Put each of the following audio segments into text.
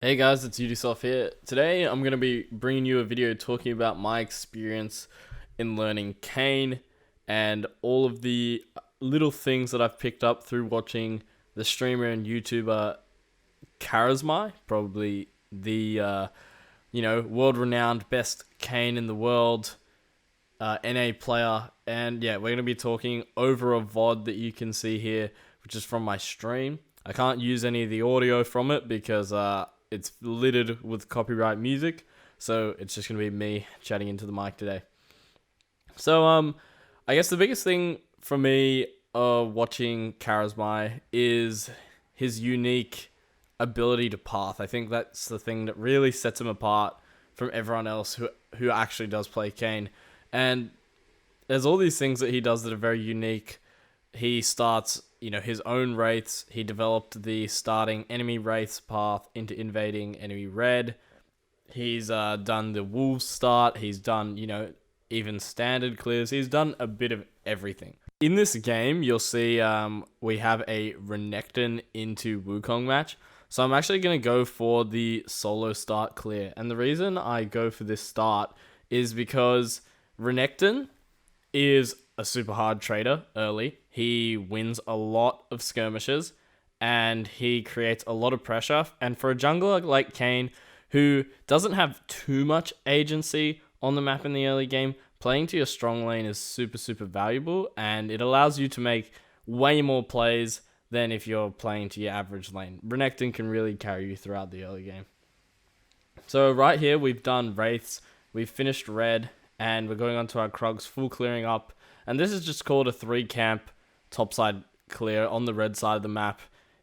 Hey guys, it's Udisoft here. Today I'm going to be bringing you a video talking about my experience in learning Kayn and all of the little things that I've picked up through watching the streamer and YouTuber Karasmai, probably the world-renowned best Kayn in the world, NA player. And yeah, we're going to be talking over a VOD that you can see here, which is from my stream. I can't use any of the audio from it because it's littered with copyright music, so it's just gonna be me chatting into the mic today. So I guess the biggest thing for me watching Karasmai is his unique ability to path. I think that's the thing that really sets him apart from everyone else who actually does play Kayn. And there's all these things that he does that are very unique. He starts, his own wraiths. He developed the starting enemy wraiths path into invading enemy red. He's done the wolves start. He's done, even standard clears. He's done a bit of everything. In this game, you'll see we have a Renekton into Wukong match. So I'm actually going to go for the solo start clear. And the reason I go for this start is because Renekton is a super hard trader early. He wins a lot of skirmishes and he creates a lot of pressure. And for a jungler like Kayn, who doesn't have too much agency on the map in the early game, playing to your strong lane is super, super valuable, and it allows you to make way more plays than if you're playing to your average lane. Renekton can really carry you throughout the early game. So right here, we've done Wraiths, we've finished red, and we're going on to our Krugs, full clearing up. And this is just called a 3-camp topside clear on the red side of the map.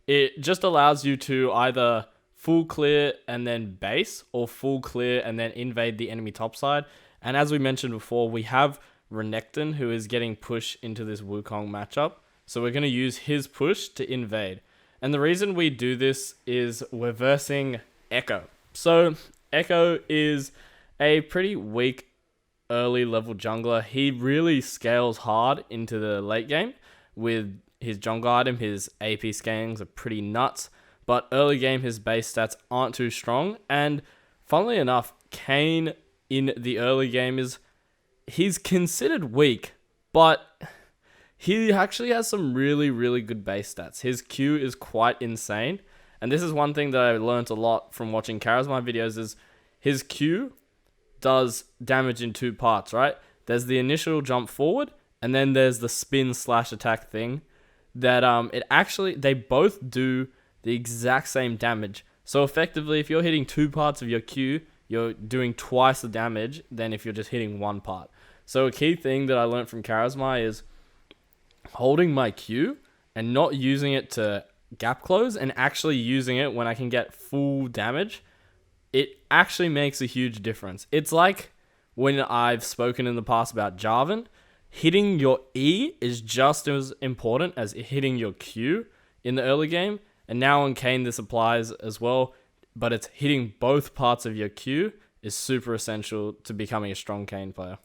It just allows you to either full clear and then base, or full clear and then invade the enemy topside. And as we mentioned before, we have Renekton, who is getting pushed into this Wukong matchup. So we're going to use his push to invade. And the reason we do this is we're versing Echo. So Echo is a pretty weak early level jungler. He really scales hard into the late game with his jungle item. His AP scalings are pretty nuts, but early game his base stats aren't too strong. And funnily enough, Kayn in the early game he's considered weak, but he actually has some really, really good base stats. His Q is quite insane, and this is one thing that I learned a lot from watching Karasmai videos is his Q does damage in two parts, right? There's the initial jump forward, and then there's the spin slash attack thing that they both do the exact same damage. So effectively, if you're hitting two parts of your Q, you're doing twice the damage than if you're just hitting one part. So a key thing that I learned from Karasmai is holding my Q and not using it to gap close, and actually using it when I can get full damage. It actually makes a huge difference. It's like when I've spoken in the past about Jarvan, hitting your E is just as important as hitting your Q in the early game. And now on Kayn this applies as well, but it's hitting both parts of your Q is super essential to becoming a strong Kayn player.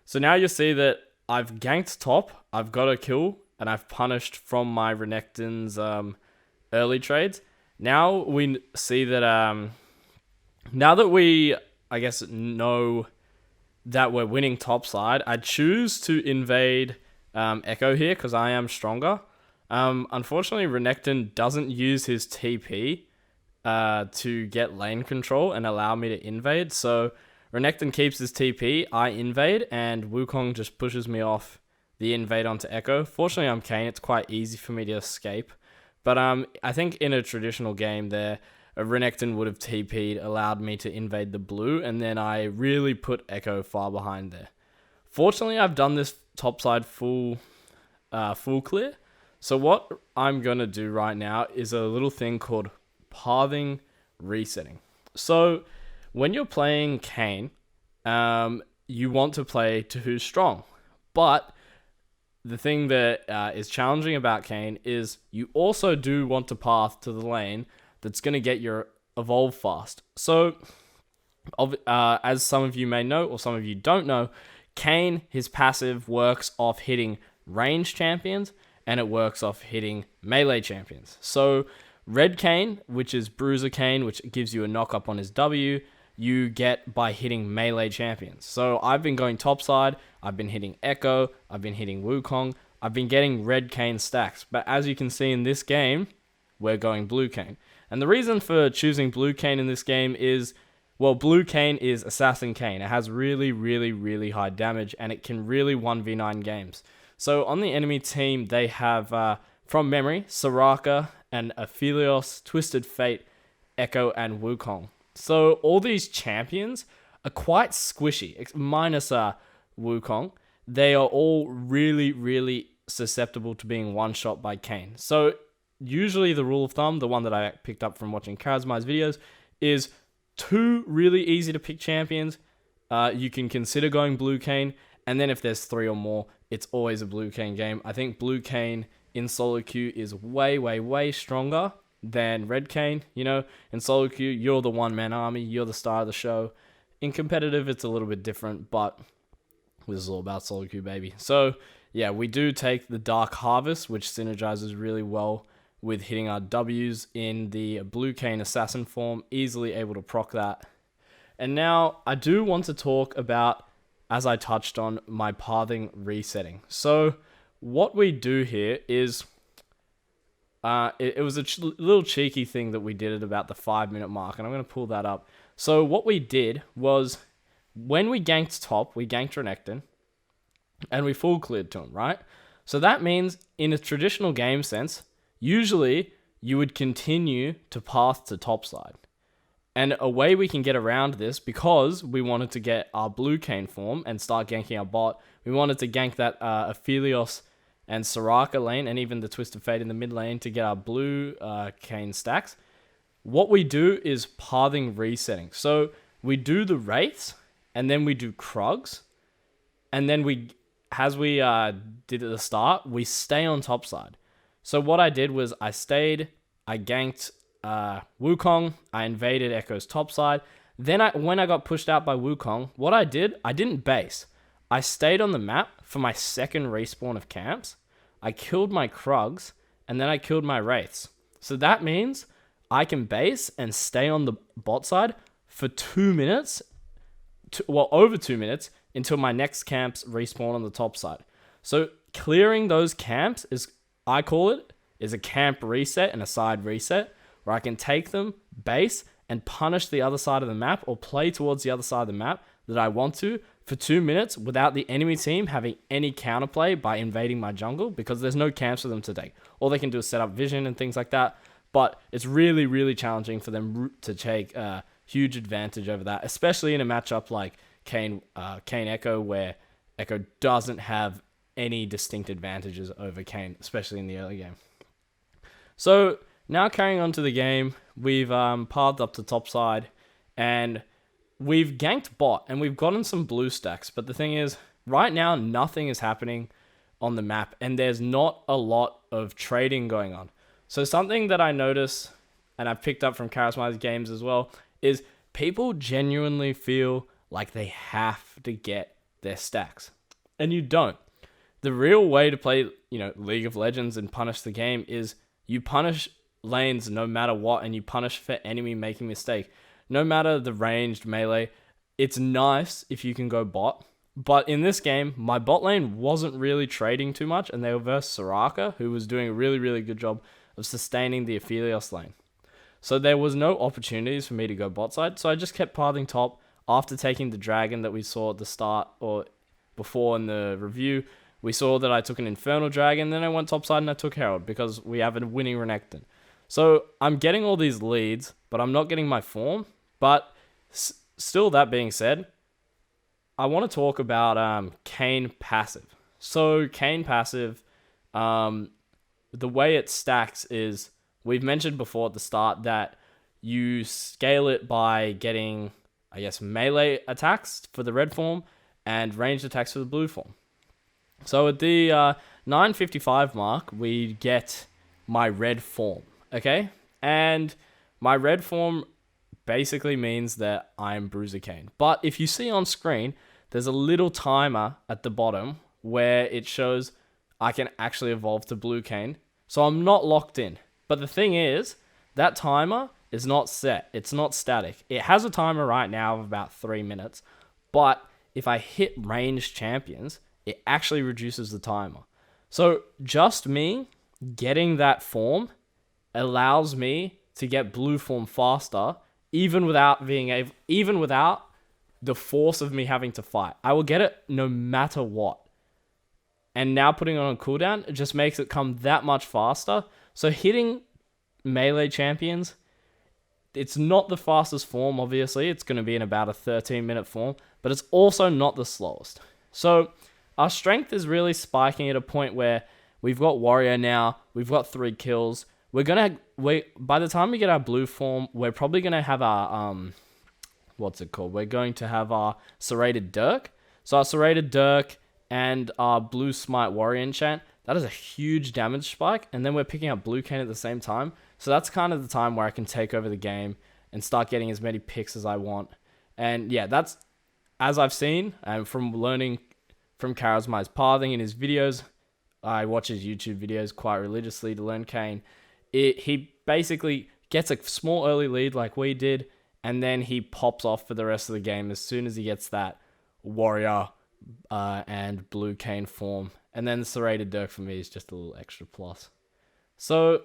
So now you'll see that I've ganked top, I've got a kill, and I've punished from my Renekton's early trades. Now we see that now that we, I guess, know that we're winning topside, I choose to invade Echo here because I am stronger. Unfortunately, Renekton doesn't use his TP to get lane control and allow me to invade. So Renekton keeps his TP, I invade, and Wukong just pushes me off the invade onto Echo. Fortunately, I'm Kayn. It's quite easy for me to escape. But I think in a traditional game there, a Renekton would have TP'd, allowed me to invade the blue, and then I really put Echo far behind there. Fortunately, I've done this topside full clear. So what I'm going to do right now is a little thing called pathing resetting. So when you're playing Kayn, you want to play to who's strong. But the thing that is challenging about Kayn is you also do want to path to the lane that's going to get your evolve fast. So, as some of you may know, or some of you don't know, Kayn, his passive works off hitting range champions, and it works off hitting melee champions. So, Red Kayn, which is Bruiser Kayn, which gives you a knock up on his W, you get by hitting melee champions. So I've been going topside, I've been hitting Echo, I've been hitting Wukong, I've been getting Red Kayn stacks. But as you can see in this game, we're going Blue Kayn. And the reason for choosing Blue Kayn in this game is, well, Blue Kayn is Assassin Kayn. It has really, really, really high damage, and it can really 1v9 games. So on the enemy team, they have, from memory, Soraka and Aphelios, Twisted Fate, Echo, and Wukong. So all these champions are quite squishy, minus Wukong. They are all really, really susceptible to being one-shot by Kayn. So usually the rule of thumb, the one that I picked up from watching Karasmai's videos, is 2 really easy to pick champions. You can consider going Blue Kayn, and then if there's 3 or more, it's always a Blue Kayn game. I think Blue Kayn in solo queue is way, way, way stronger than Red Kayn. You know, in solo queue, you're the one-man army, you're the star of the show. In competitive, it's a little bit different, but this is all about solo queue, baby. So, yeah, we do take the Dark Harvest, which synergizes really well with hitting our Ws in the Blue Kayn Assassin form, easily able to proc that. And now, I do want to talk about, as I touched on, my pathing resetting. So, what we do here is, it was a little cheeky thing that we did at about the 5-minute mark, and I'm going to pull that up. So what we did was, when we ganked top, we ganked Renekton, and we full cleared to him, right? So that means, in a traditional game sense, usually you would continue to path to topside. And a way we can get around this, because we wanted to get our Blue Kayn form and start ganking our bot, we wanted to gank that Aphelios and Soraka lane, and even the Twisted Fate in the mid lane to get our Blue Kayn stacks. What we do is pathing resetting. So we do the Wraiths, and then we do Krugs, and then we, as we did at the start, we stay on topside. So what I did was I ganked Wukong, I invaded Echo's topside. Then when I got pushed out by Wukong, what I did, I didn't base. I stayed on the map for my second respawn of camps. I killed my Krugs, and then I killed my Wraiths. So that means I can base and stay on the bot side for 2 minutes, over 2 minutes, until my next camps respawn on the top side. So clearing those camps is, I call it, is a camp reset and a side reset, where I can take them, base, and punish the other side of the map, or play towards the other side of the map that I want to, for 2 minutes without the enemy team having any counterplay by invading my jungle, because there's no camps for them to take. All they can do is set up vision and things like that, but it's really, really challenging for them to take a huge advantage over that, especially in a matchup like Kayn Echo, where Echo doesn't have any distinct advantages over Kayn, especially in the early game. So now carrying on to the game, we've pathed up to top side, and we've ganked bot, and we've gotten some blue stacks. But the thing is, right now, nothing is happening on the map, and there's not a lot of trading going on. So something that I notice, and I've picked up from Karasmai's games as well, is people genuinely feel like they have to get their stacks. And you don't. The real way to play, League of Legends and punish the game is you punish lanes no matter what, and you punish for enemy making mistake. No matter the ranged melee, it's nice if you can go bot. But in this game, my bot lane wasn't really trading too much, and they were versus Soraka, who was doing a really, really good job of sustaining the Aphelios lane. So there was no opportunities for me to go bot side, so I just kept pathing top. After taking the dragon that we saw at the start, or before in the review, we saw that I took an Infernal Dragon, then I went topside and I took Herald, because we have a winning Renekton. So I'm getting all these leads, but I'm not getting my form. But still, that being said, I want to talk about Kayn Passive. So Kayn Passive, the way it stacks is, we've mentioned before at the start that you scale it by getting, melee attacks for the red form and ranged attacks for the blue form. So at the 9:55 mark, we get my red form, okay? And my red form basically means that I'm Bruiser Kayn. But if you see on screen, there's a little timer at the bottom where it shows I can actually evolve to Blue Kayn. So I'm not locked in. But the thing is, that timer is not set. It's not static. It has a timer right now of about 3 minutes, but if I hit ranged champions, it actually reduces the timer. So just me getting that form allows me to get blue form faster, even without the force of me having to fight. I will get it no matter what. And now putting it on cooldown, it just makes it come that much faster. So hitting melee champions, it's not the fastest form, obviously. It's going to be in about a 13-minute form, but it's also not the slowest. So our strength is really spiking at a point where we've got warrior now. We've got 3 kills. By the time we get our blue form, we're probably going to have our, what's it called? We're going to have our serrated dirk. So our serrated dirk and our blue smite warrior enchant, that is a huge damage spike. And then we're picking up blue Kayn at the same time. So that's kind of the time where I can take over the game and start getting as many picks as I want. And yeah, that's, as I've seen, and from learning from Karasmai's pathing in his videos, I watch his YouTube videos quite religiously to learn Kayn. He basically gets a small early lead like we did, and then he pops off for the rest of the game as soon as he gets that warrior and blue Kayn form. And then the serrated dirk for me is just a little extra plus. So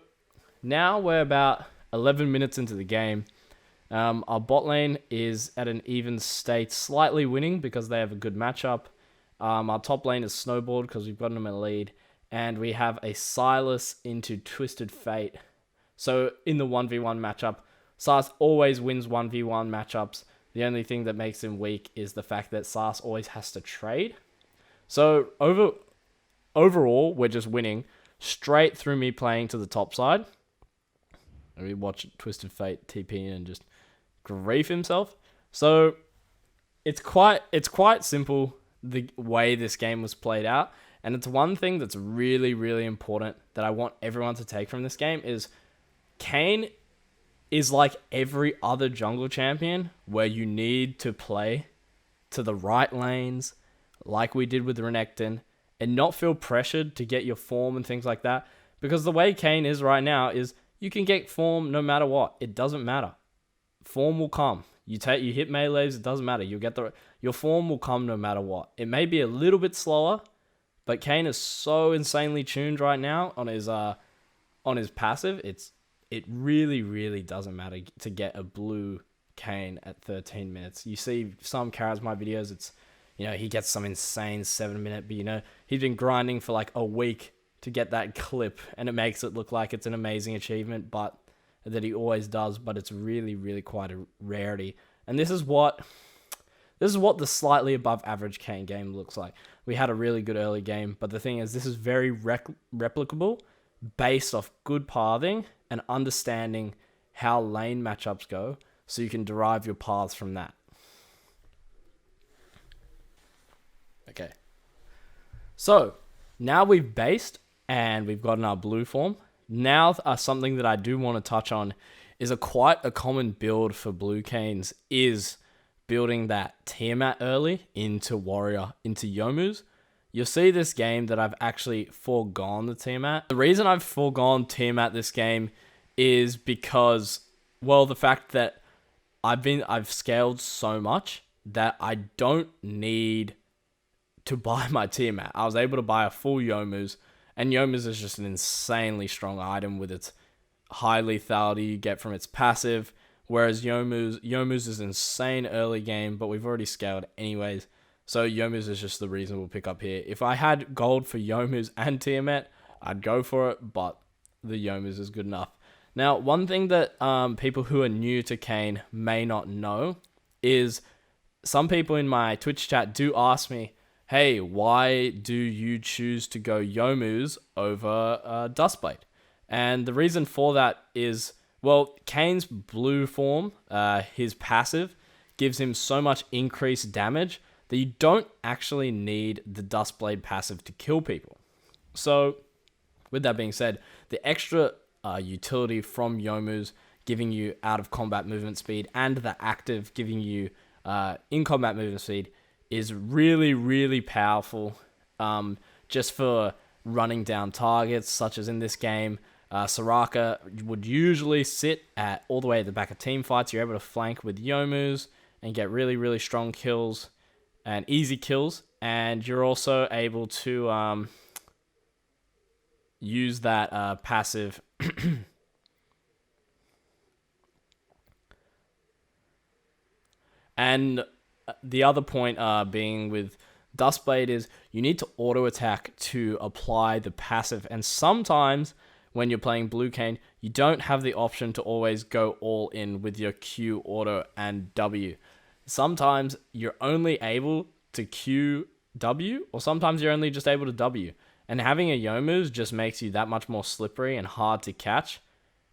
now we're about 11 minutes into the game. Our bot lane is at an even state, slightly winning because they have a good matchup. Our top lane is snowballed because we've gotten them a lead. And we have a Sylas into Twisted Fate. So in the 1v1 matchup, Sylas always wins 1v1 matchups. The only thing that makes him weak is the fact that Sylas always has to trade. So overall, we're just winning straight through me playing to the top side. And we watch Twisted Fate TP and just grief himself. So it's quite simple the way this game was played out. And it's one thing that's really, really important that I want everyone to take from this game is Kayn is like every other jungle champion where you need to play to the right lanes like we did with Renekton and not feel pressured to get your form and things like that. Because the way Kayn is right now is you can get form no matter what. It doesn't matter. Form will come. You hit melees, it doesn't matter. Your form will come no matter what. It may be a little bit slower, but Kayn is so insanely tuned right now on his passive. It really, really doesn't matter to get a blue Kayn at 13 minutes. You see some Karasmai videos, it's, he gets some insane 7-minute, but he's been grinding for like a week to get that clip, and it makes it look like it's an amazing achievement, but that he always does, but it's really, really quite a rarity. And this is what the slightly above average Kayn game looks like. We had a really good early game, but the thing is, this is very replicable based off good pathing and understanding how lane matchups go, so you can derive your paths from that. Okay. So, now we've based and we've gotten our blue form. Now, something that I do want to touch on is quite a common build for blue Kayns is building that Tiamat early into warrior, into Youmuu's. You'll see this game that I've actually foregone the Tiamat. The reason I've foregone Tiamat this game is because, well, the fact that I've scaled so much that I don't need to buy my Tiamat. I was able to buy a full Youmuu's, and Youmuu's is just an insanely strong item with its high lethality you get from its passive, whereas Youmuu's is insane early game, but we've already scaled anyways. So Youmuu's is just the reason we'll pick up here. If I had gold for Youmuu's and Tiamat, I'd go for it, but the Youmuu's is good enough. Now, one thing that people who are new to Kayn may not know is some people in my Twitch chat do ask me, hey, why do you choose to go Youmuu's over Duskblade? And the reason for that is, well, Kayn's blue form, his passive, gives him so much increased damage that you don't actually need the Duskblade passive to kill people. So, with that being said, the extra utility from Youmuu's giving you out-of-combat movement speed and the active giving you in-combat movement speed is really, really powerful just for running down targets, such as in this game. Soraka would usually sit at all the way at the back of team fights. You're able to flank with Yomus and get really, really strong kills and easy kills. And you're also able to use that passive. And the other point being with Dustblade is you need to auto attack to apply the passive. And sometimes when you're playing Blue Kayn, you don't have the option to always go all in with your Q, auto, and W. Sometimes you're only able to Q, W, or sometimes you're only just able to W. And having a Yomu's just makes you that much more slippery and hard to catch.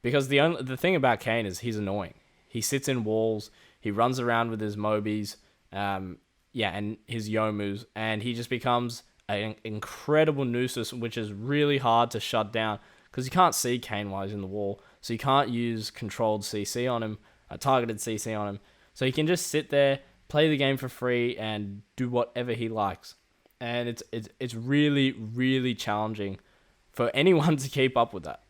Because the thing about Kayn is he's annoying. He sits in walls, he runs around with his Mobies, and his Yomus, and he just becomes an incredible nuisance, which is really hard to shut down because you can't see Kayn while he's in the wall, so you can't use controlled CC on him, targeted CC on him, so he can just sit there, play the game for free, and do whatever he likes, and it's really, really challenging for anyone to keep up with that.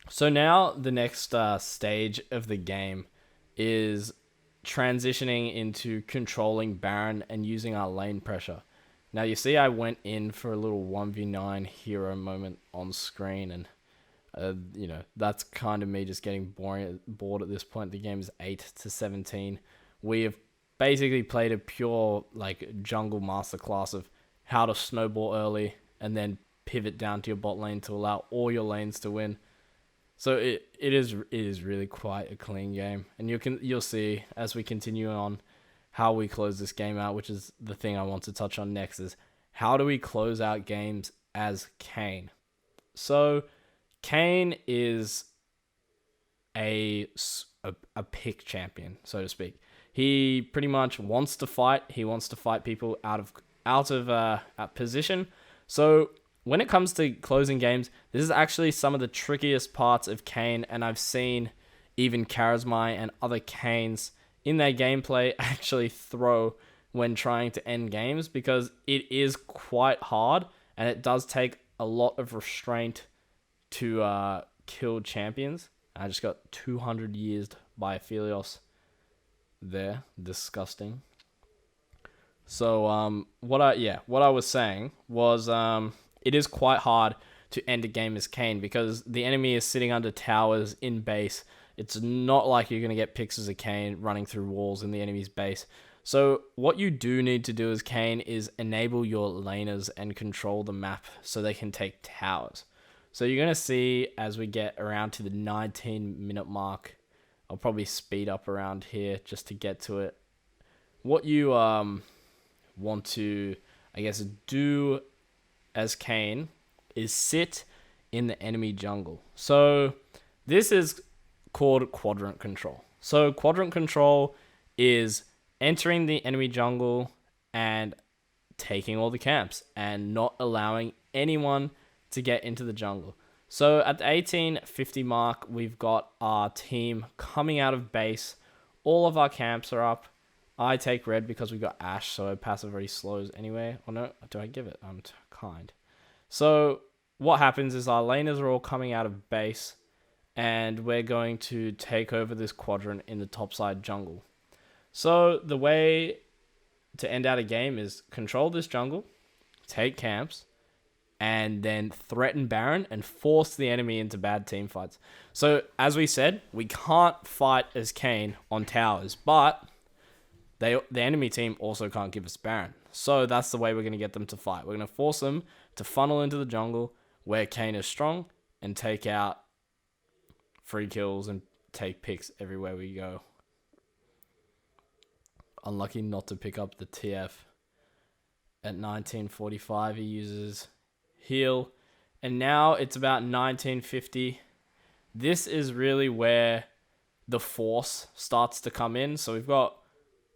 So now the next stage of the game is transitioning into controlling Baron and using our lane pressure. Now you see I went in for a little 1v9 hero moment on screen, and that's kind of me just getting bored at this point. The game is 8-17. We have basically played a pure jungle masterclass of how to snowball early and then pivot down to your bot lane to allow all your lanes to win. So it is really quite a clean game, and you'll see as we continue on how we close this game out, which is the thing I want to touch on next, is how do we close out games as Kayn. So Kayn is a pick champion, so to speak. He pretty much wants to fight. He wants to fight people out of position. So when it comes to closing games, this is actually some of the trickiest parts of Kayn, and I've seen even Karasmai and other Kayns in their gameplay actually throw when trying to end games, because it is quite hard, and it does take a lot of restraint to kill champions. I just got 200 years by Aphelios there. Disgusting. So what I was saying was it is quite hard to end a game as Kayn because the enemy is sitting under towers in base. It's not like you're going to get picks as a Kayn running through walls in the enemy's base. So what you do need to do as Kayn is enable your laners and control the map so they can take towers. So you're going to see as we get around to the 19-minute mark, I'll probably speed up around here just to get to it. What you want to, I guess, do as Kayn is sit in the enemy jungle. So this is called quadrant control. So quadrant control is entering the enemy jungle and taking all the camps and not allowing anyone to get into the jungle. So at the 1850 mark, we've got our team coming out of base. All of our camps are up. I take red because we got Ashe, so passive already slows anyway. Oh no, do I give it? I'm kind. So what happens is our laners are all coming out of base, and we're going to take over this quadrant in the topside jungle. So the way to end out a game is control this jungle, take camps, and then threaten Baron and force the enemy into bad team fights. So as we said, we can't fight as Kayn on towers, but the enemy team also can't give us Baron. So that's the way we're going to get them to fight. We're going to force them to funnel into the jungle where Kayn is strong and take out free kills and take picks everywhere we go. Unlucky not to pick up the TF. At 1945, he uses heal. And now it's about 1950. This is really where the force starts to come in. So we've got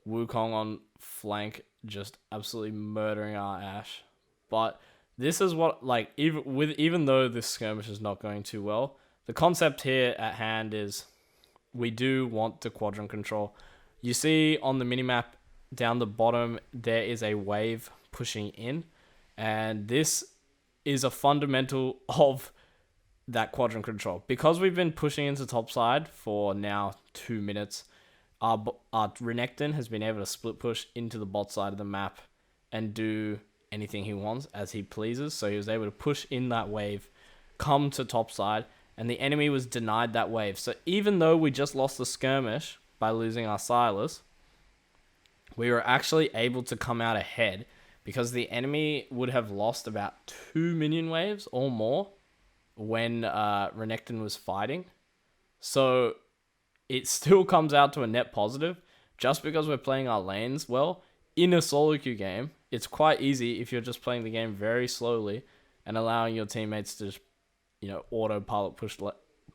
Wukong on flank just absolutely murdering our Ashe. But this is what, even though this skirmish is not going too well, the concept here at hand is we do want to quadrant control. You see on the minimap down the bottom, there is a wave pushing in. And this is a fundamental of that quadrant control. Because we've been pushing into top side for now 2 minutes, our Renekton has been able to split push into the bot side of the map and do anything he wants as he pleases. So he was able to push in that wave, come to top side, and the enemy was denied that wave. So even though we just lost the skirmish by losing our Silas, we were actually able to come out ahead because the enemy would have lost about 2 minion waves or more when Renekton was fighting. So it still comes out to a net positive just because we're playing our lanes well. In a solo queue game, it's quite easy if you're just playing the game very slowly and allowing your teammates to just, autopilot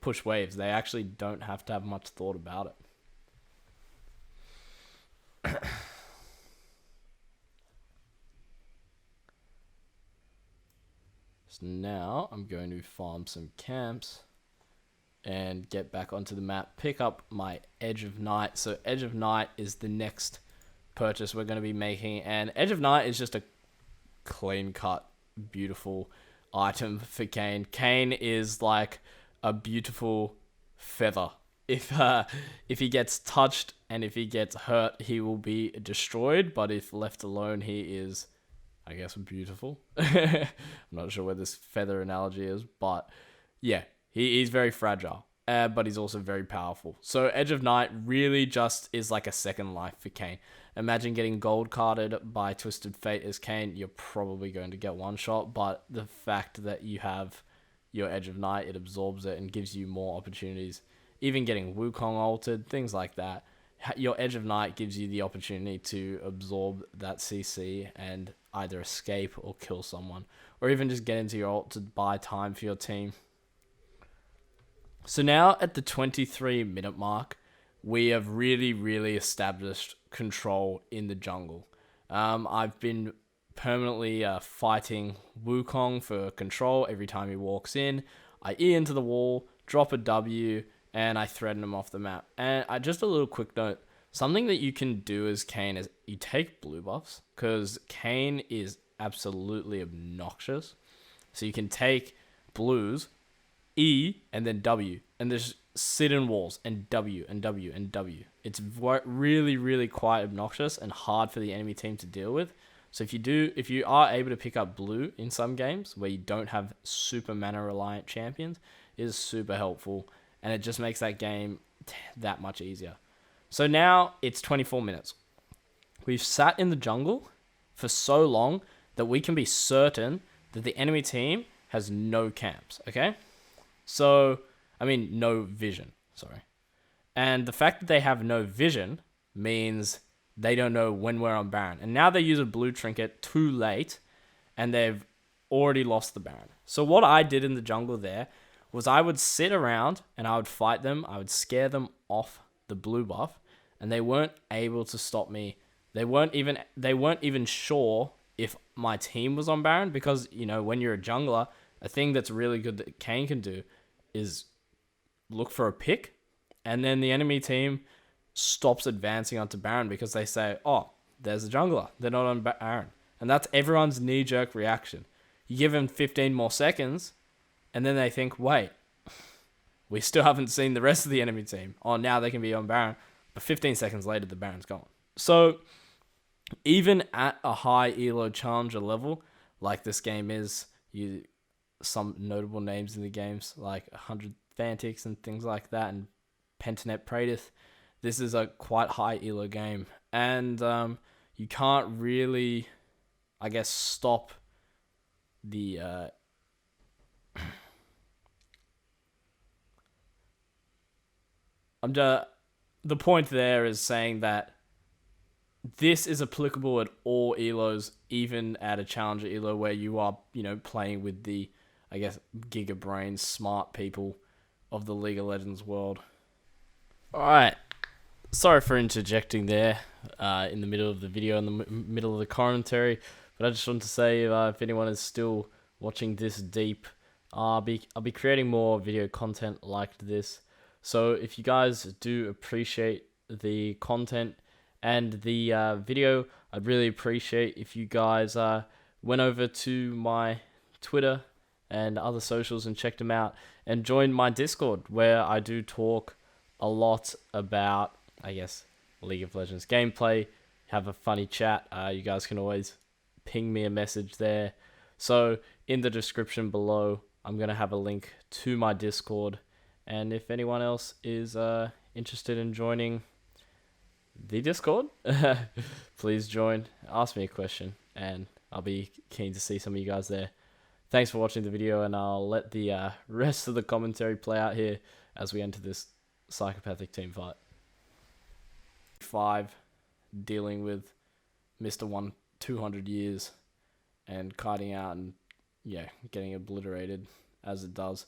push waves. They actually don't have to have much thought about it. So now I'm going to farm some camps and get back onto the map, pick up my Edge of Night. So Edge of Night is the next purchase we're going to be making, and Edge of Night is just a clean cut, beautiful item for Kayn. Kayn is like a beautiful feather. If he gets touched and if he gets hurt, he will be destroyed, but if left alone, he is, I guess, beautiful. I'm not sure where this feather analogy is, but yeah, he's very fragile, but he's also very powerful. So Edge of Night really just is like a second life for Kayn. Imagine getting gold carded by Twisted Fate as Kayn. You're probably going to get one shot, but the fact that you have your Edge of Night, it absorbs it and gives you more opportunities. Even getting Wukong altered, things like that. Your Edge of Night gives you the opportunity to absorb that CC and either escape or kill someone, or even just get into your ult to buy time for your team. So now at the 23-minute mark, we have really established control in the jungle. I've been permanently fighting Wukong for control every time he walks in. I E into the wall, drop a W, and I threaten him off the map. And just a little quick note, something that you can do as Kayn is you take blue buffs, because Kayn is absolutely obnoxious. So you can take blues, E, and then W, and just sit in walls, and W, and W, and W. It's really quite obnoxious and hard for the enemy team to deal with. So if you are able to pick up blue in some games where you don't have super mana reliant champions, it is super helpful, and it just makes that game that much easier. So now it's 24 minutes. We've sat in the jungle for so long that we can be certain that the enemy team has no camps, okay? So, no vision, sorry. And the fact that they have no vision means they don't know when we're on Baron. And now they use a blue trinket too late, and they've already lost the Baron. So what I did in the jungle there was I would sit around and I would fight them. I would scare them off the blue buff, and they weren't able to stop me. They weren't even sure if my team was on Baron, because, when you're a jungler, a thing that's really good that Kayn can do is look for a pick, and then the enemy team stops advancing onto Baron because they say, oh, there's a jungler. They're not on Baron. And that's everyone's knee-jerk reaction. You give them 15 more seconds, and then they think, wait, we still haven't seen the rest of the enemy team. Oh, now they can be on Baron. But 15 seconds later, the Baron's gone. So even at a high elo challenger level, like this game is, some notable names in the games, like 100 Fantix and things like that, and Pentanet Praedyth, this is a quite high elo game. And you can't really, I guess, stop the... The point there is saying that this is applicable at all elos, even at a challenger elo where you are, playing with the, I guess, giga brain smart people of the League of Legends world. Alright, sorry for interjecting there in the middle of the video, in the middle of the commentary, but I just want to say if anyone is still watching this deep, I'll be creating more video content like this. So if you guys do appreciate the content and the video, I'd really appreciate if you guys went over to my Twitter and other socials and check them out. And join my Discord, where I do talk a lot about, I guess, League of Legends gameplay, have a funny chat. You guys can always ping me a message there. So in the description below, I'm going to have a link to my Discord. And if anyone else is interested in joining the Discord, please join, ask me a question, and I'll be keen to see some of you guys there. Thanks for watching the video, and I'll let the rest of the commentary play out here as we enter this psychopathic team fight. 5, dealing with Mr. 200 years and kiting out and, yeah, getting obliterated as it does.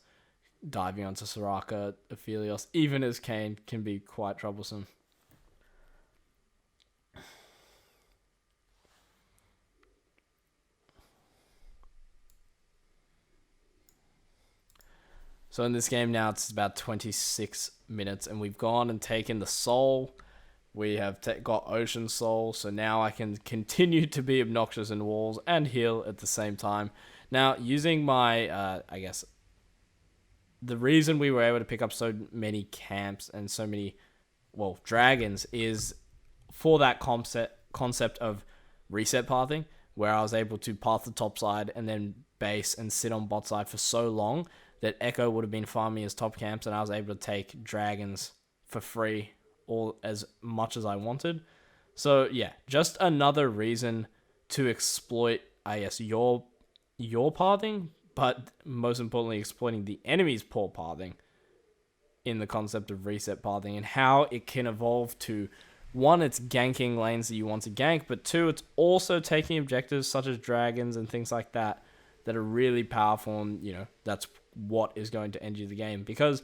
Diving onto Soraka, Aphelios, even as Kayn, can be quite troublesome. So in this game now, it's about 26 minutes, and we've gone and taken the soul. We have got Ocean Soul, so now I can continue to be obnoxious in walls and heal at the same time. Now, using my, I guess, the reason we were able to pick up so many camps and so many, well, dragons is for that concept of reset pathing, where I was able to path the top side and then base and sit on bot side for so long that Echo would have been farming his top camps, and I was able to take dragons for free or as much as I wanted. So yeah, just another reason to exploit, I guess, your pathing, but most importantly, exploiting the enemy's poor pathing in the concept of reset pathing, and how it can evolve to, one, it's ganking lanes that you want to gank, but two, it's also taking objectives such as dragons and things like that are really powerful, and, you know, that's what is going to end you the game. Because,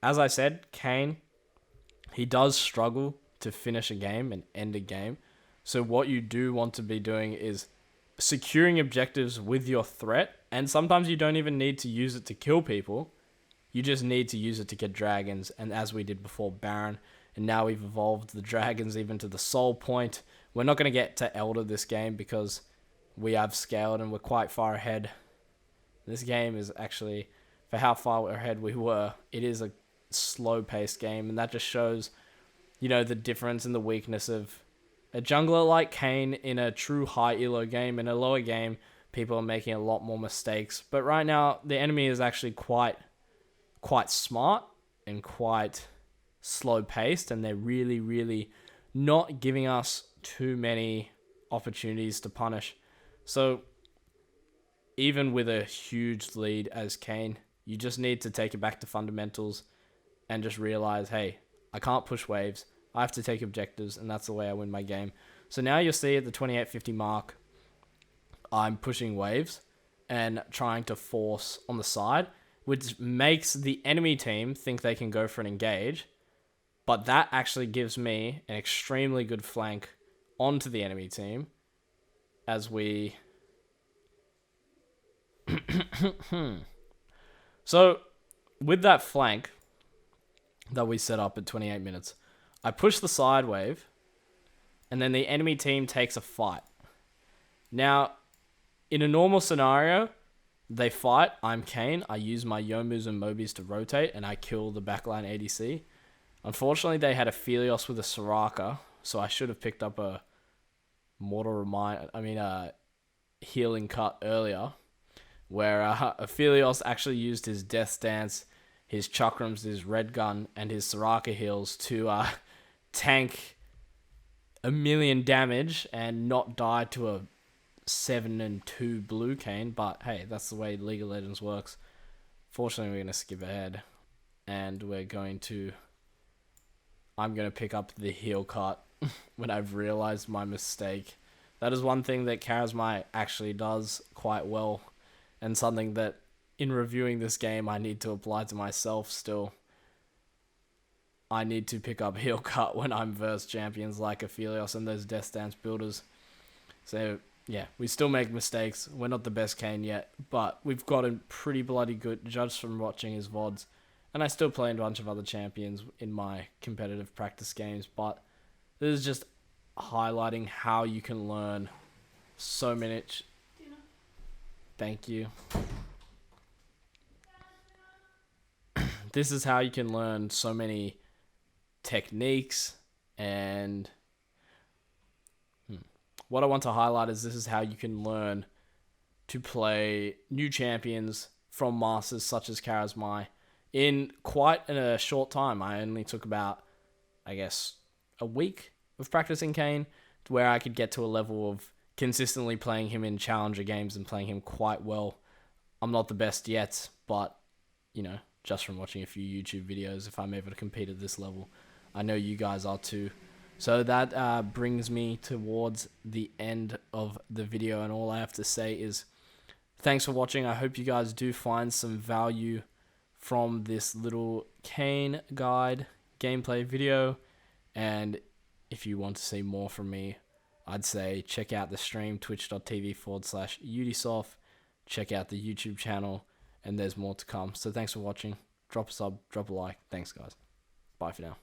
as I said, Kayn, he does struggle to finish a game and end a game. So what you do want to be doing is securing objectives with your threat, and sometimes you don't even need to use it to kill people. You just need to use it to get dragons, and as we did before, Baron, and now we've evolved the dragons even to the soul point. We're not going to get to Elder this game because we have scaled and we're quite far ahead. This game is actually, for how far ahead we were, it is a slow-paced game, and that just shows, you know, the difference and the weakness of a jungler like Kayn in a true high elo game. In a lower game, people are making a lot more mistakes. But right now, the enemy is actually quite smart and quite slow-paced, and they're really, really not giving us too many opportunities to punish. So even with a huge lead as Kayn, you just need to take it back to fundamentals and just realize, hey, I can't push waves. I have to take objectives, and that's the way I win my game. So now you'll see at the 2850 mark, I'm pushing waves and trying to force on the side, which makes the enemy team think they can go for an engage. But that actually gives me an extremely good flank onto the enemy team as we... So, with that flank that we set up at 28 minutes, I push the side wave, and then the enemy team takes a fight. Now, in a normal scenario, they fight, I'm Kayn, I use my Yomus and Mobis to rotate, and I kill the backline ADC. Unfortunately, they had a Aphelios with a Soraka, so I should have picked up a healing cut earlier, where Aphelios actually used his Death Dance, his Chakrams, his Red Gun, and his Soraka heals to tank 1,000,000 damage and not die to a 7-2 blue Kayn. But hey, that's the way League of Legends works. Fortunately, we're going to skip ahead, and I'm going to pick up the heal cut when I've realized my mistake. That is one thing that Karasmai actually does quite well, and something that, in reviewing this game, I need to apply to myself still. I need to pick up heal cut when I'm versus champions like Aphelios and those Death Dance builders. So, yeah, we still make mistakes. We're not the best Kayn yet, but we've gotten pretty bloody good, judged from watching his VODs. And I still play a bunch of other champions in my competitive practice games, but this is just highlighting how you can learn so many... Thank you. this is how you can learn so many techniques. And what I want to highlight is this is how you can learn to play new champions from masters such as Karasmai in quite a short time. I only took about, I guess, a week of practicing Kayn to where I could get to a level of consistently playing him in challenger games and playing him quite well. I'm not the best yet, but, you know, just from watching a few YouTube videos, if I'm able to compete at this level, I know you guys are too. So that brings me towards the end of the video, and all I have to say is thanks for watching. I hope you guys do find some value from this little Kayn guide gameplay video, and if you want to see more from me, I'd say check out the stream, twitch.tv/Udisoft, check out the YouTube channel, and there's more to come. So thanks for watching. Drop a sub, drop a like. Thanks, guys. Bye for now.